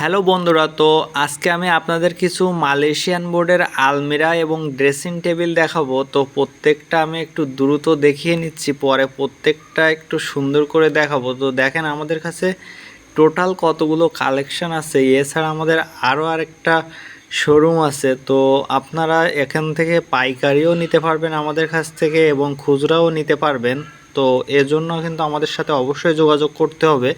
Hello বন্ধুরা, তো আজকে আমি আপনাদের কিছু মালয়েশিয়ান বোর্ডের আলমিরা এবং ড্রেসিং টেবিল দেখাবো। তো প্রত্যেকটা আমি একটু দ্রুত দেখিয়ে নিচ্ছি, পরে প্রত্যেকটা একটু সুন্দর করে দেখাবো। তো দেখেন আমাদের কাছে টোটাল কতগুলো কালেকশন আছে। এছাড়া আমাদের আরও আরেকটা শোরুম আছে, তো আপনারা এখান থেকে পাইকারিও নিতে পারবেন আমাদের কাছ থেকে এবং খুচরাও নিতে পারবেন। তো এজন্য কিন্তু আমাদের সাথে অবশ্যই যোগাযোগ করতে হবে।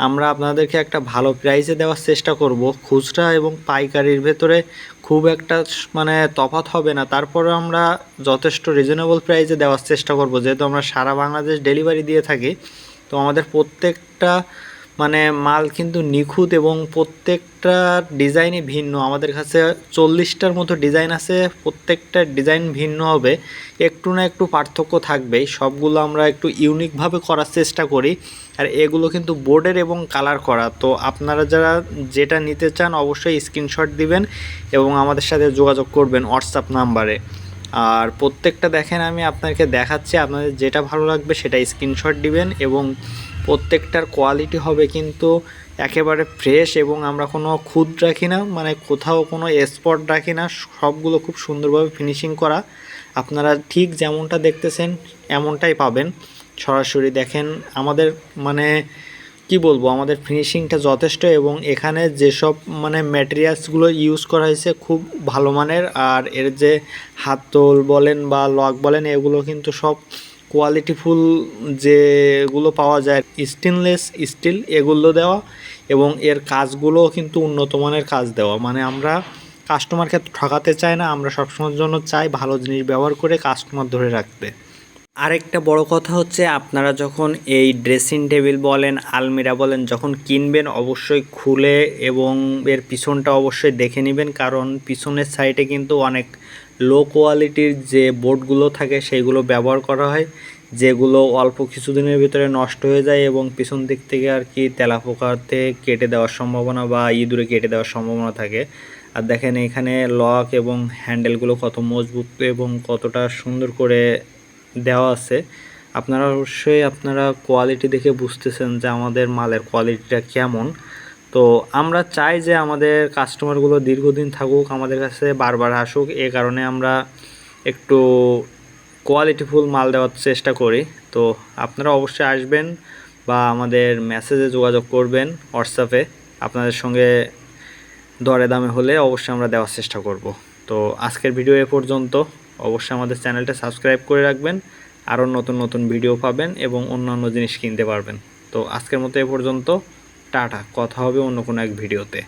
আমরা আপনাদেরকে একটা ভালো প্রাইসে দেওয়ার চেষ্টা করব। খুচরা এবং পাইকারির ভেতরে খুব একটা মানে তফাৎ হবে না, তারপরে আমরা যথেষ্ট রিজনেবল প্রাইসে দেওয়ার চেষ্টা করব, যেহেতু আমরা সারা বাংলাদেশ ডেলিভারি দিয়ে থাকি। তো আমাদের প্রত্যেকটা মানে মাল কিন্তু নিখুঁত এবং প্রত্যেকটা ডিজাইনই ভিন্ন। আমাদের কাছে 40টার মতো ডিজাইন আছে, প্রত্যেকটা ডিজাইন ভিন্ন হবে, একটু না একটু পার্থক্য থাকবেই। সবগুলো আমরা একটু ইউনিকভাবে করার চেষ্টা করি। আর এগুলো কিন্তু বোর্ডের এবং কালার করা। তো আপনারা যারা যেটা নিতে চান অবশ্যই স্ক্রিনশট দিবেন এবং আমাদের সাথে যোগাযোগ করবেন হোয়াটসঅ্যাপ নাম্বারে। আর প্রত্যেকটা দেখেন আমি আপনাকে দেখাচ্ছি, আপনাদের যেটা ভালো লাগবে সেটা স্ক্রিনশট দিবেন এবং প্রত্যেকটার কোয়ালিটি হবে কিন্তু একেবারে ফ্রেশ এবং আমরা কোনো খুঁত রাখি না, মানে কোথাও কোনো স্পট রাখি না। সবগুলো খুব সুন্দরভাবে ফিনিশিং করা। আপনারা ঠিক যেমনটা দেখতেছেন এমনটাই পাবেন। সরাসরি দেখেন আমাদের মানে কি বলবো, আমাদের ফিনিশিংটা যথেষ্ট এবং এখানে যেসব মানে ম্যাটেরিয়ালসগুলো ইউজ করা হয়েছে খুব ভালো মানের। আর এর যে হাতল বলেন বা লক বলেন, এগুলো কিন্তু সব কোয়ালিটিফুল যেগুলো পাওয়া যায়, স্টেনলেস স্টিল এগুলো দেওয়া এবং এর কাজগুলোও কিন্তু উন্নত মানের কাজ দেওয়া। মানে আমরা কাস্টমারকে ঠকাতে চাই না, আমরা সবসময়ের জন্য চাই ভালো জিনিস ব্যবহার করে কাস্টমার ধরে রাখতে। আরেকটা বড় কথা হচ্ছে, আপনারা যখন এই ড্রেসিং টেবিল বলেন আলমিরা বলেন যখন কিনবেন অবশ্যই খুলে এবং এর পিছনটা অবশ্যই দেখে নেবেন, কারণ পিছনের সাইডে কিন্তু অনেক লো কোয়ালিটির যে বোর্ডগুলো থাকে সেইগুলো ব্যবহার করা হয়, যেগুলো অল্প কিছুদিনের ভিতরে নষ্ট হয়ে যায় এবং পিছন দিক থেকে আর কি তেলাপোকাতে কেটে দেওয়ার সম্ভাবনা বা ইঁদুরে কেটে দেওয়ার সম্ভাবনা থাকে। আর দেখেন এখানে লক এবং হ্যান্ডেলগুলো কত মজবুত এবং কতটা সুন্দর করে দেওয়া আছে। আপনারা অবশ্যই আপনারা কোয়ালিটি দেখে বুঝতেছেন যে আমাদের মালের কোয়ালিটিটা কেমন। তো আমরা চাই যে আমাদের কাস্টমারগুলো দীর্ঘদিন থাকুক, আমাদের কাছে বারবার আসুক। এ কারণে আমরা একটু কোয়ালিটিফুল মাল দেওয়ার চেষ্টা করি। তো আপনারা অবশ্যই আসবেন বা আমাদের মেসেজে যোগাযোগ করবেন হোয়াটসঅ্যাপে। আপনাদের সঙ্গে দরে দামে হলে অবশ্যই আমরা দেওয়ার চেষ্টা করব। তো আজকের ভিডিও এ পর্যন্ত। অবশ্যই আমাদের চ্যানেলটা সাবস্ক্রাইব করে রাখবেন, আরও নতুন নতুন ভিডিও পাবেন এবং অন্যান্য জিনিস কিনতে পারবেন। তো আজকের মতো এ পর্যন্ত, টাটা। কথা হবে অন্য কোনো এক ভিডিওতে।